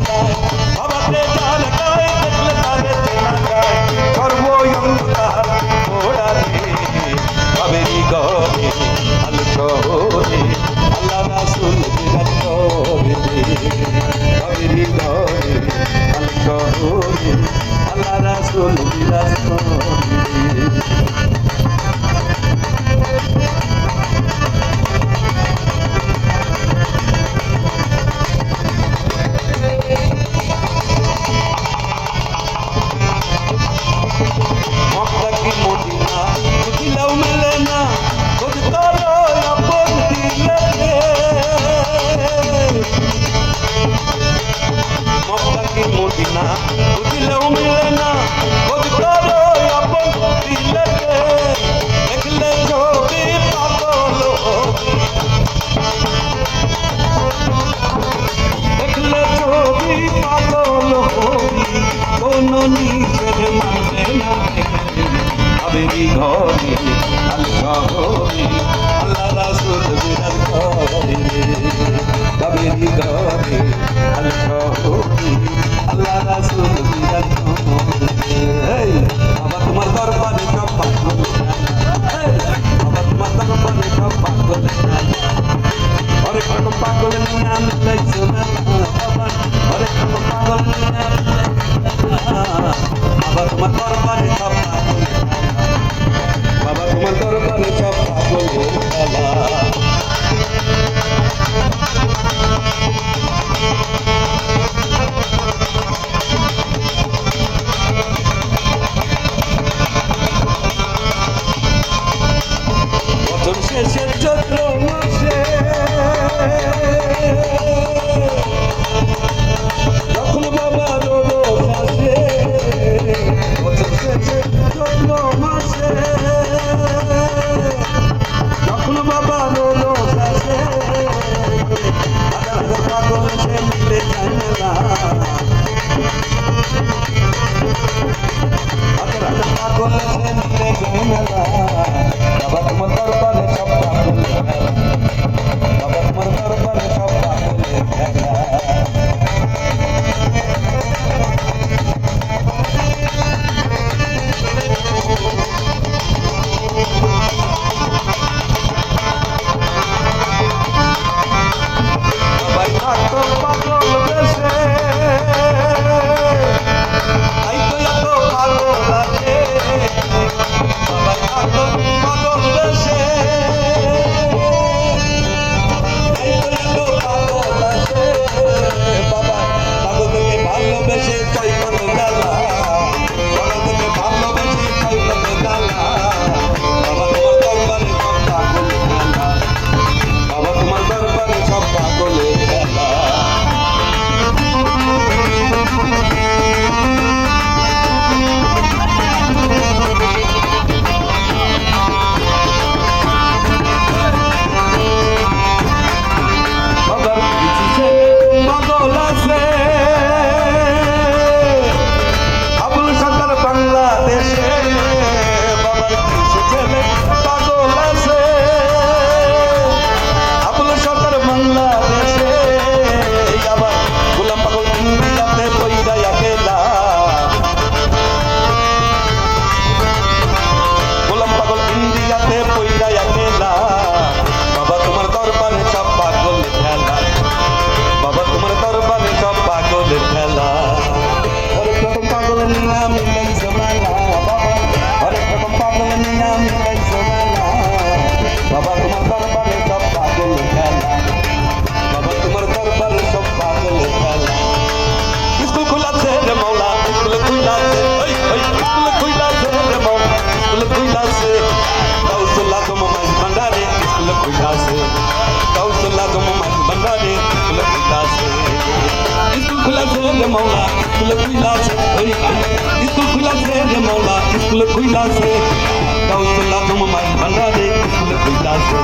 যায় বাবাতে যার গায়ে দেখলে তারে চেনা যায় সর্বয়ঙ্কার ওড়ালে বাবেরি ঘরে আল শহরে আল্লাহ রাসূল বিরাজ করে বাবেরি ঘরে আল শহরে আল্লাহ রাসূল বিরাজ করে মদিনা বুঝলেও মিলে না খোঁজ করো আপন দিলেতে দেখলে ছবি পাগল দেখলে ছবি পাগল কোন নিজের মানে না আবেরি ঘরে আল শহরে আল্লাহ রাসূল বিরাজ করে আবেরি ঘরে আল শহরে আল্লাহ রাসূল বিরাজ করে বাবা তোমার দরবারে সব পাগল বাবা তোমার দরবারে সব পাগল অনেক রকম পাগল নিয়ে আমি লাইছো না বাবা অনেক রকম পাগল নিয়ে বাবা তোমার দরবারে সব পাগল বাবা তোমার দরবারে সব পাগল শেষের চৈত্র মাসে যখন বাবা রোদ আসে শেষের চৈত্র মাসে যখন বাবা রোদ আসে পাগল সে মিলে যায় না পাগল সে মিলে যায় না বাবা তোমার দরবারে সব পাগল বাবা তোমার দরবারে সব পাগলের খেলা বাবাই থাকতো পাগল দেশে তাই তো এত পাগল আছে বাবাই থাকতো পাগল দেশে তাই তো এত পাগল আছে বাবা পাগলকে ভালোবেসে তাই কত জ্বালা পাগলকে ভালোবেসে তাই কত জ্বালা বাবা তোমার দরবারে সব পাগল খেলা বাবা তোমার দরবারে সব পাগলের খেলা বাবার কিছু ছেলে পাগল আছে আবুল সরকার বাংলাদেশে বাবার কিছু ছেলে পাগল আছে আবুল সরকার বাংলাদেশে আবার গোলাম পাগল ইন্ডিয়াতে পয়দা একেলা গোলাম পাগল ইন্ডিয়াতে পয়দা একেলা বাবা তোমার দরবারে সব পাগলের খেলা বাবা তোমার দরবারে সব পাগলের খেলা অনেক রকম পাগল নিয়ে আমি লাইছো মেলা বাবা অনেক রকম পাগল নিয়ে আমি লাইছো মেলা বাবা তোমার দরবারে সব পাগলের খেলা বাবা তোমার দরবারে সব পাগলের খেলা স্কুল খুলাছে রে মৌলা স্কুল খুলাছে ওই ওই স্কুল খুলাছে রে মৌলা স্কুল খুলাছে কাউসুল্লাহ তোমায় ভান্ডারে স্কুল খুলাছে কাউসুল্লাহ তোমায় ভান্ডারে স্কুল খুলাছে স্কুল খুলাছে রে মৌলা স্কুল খুলাছে ওই স্কুল খুলাছে রে মৌলা স্কুল খুলাছে কাউসুল্লাহ তোমায় ভান্ডারে স্কুল খুলাছে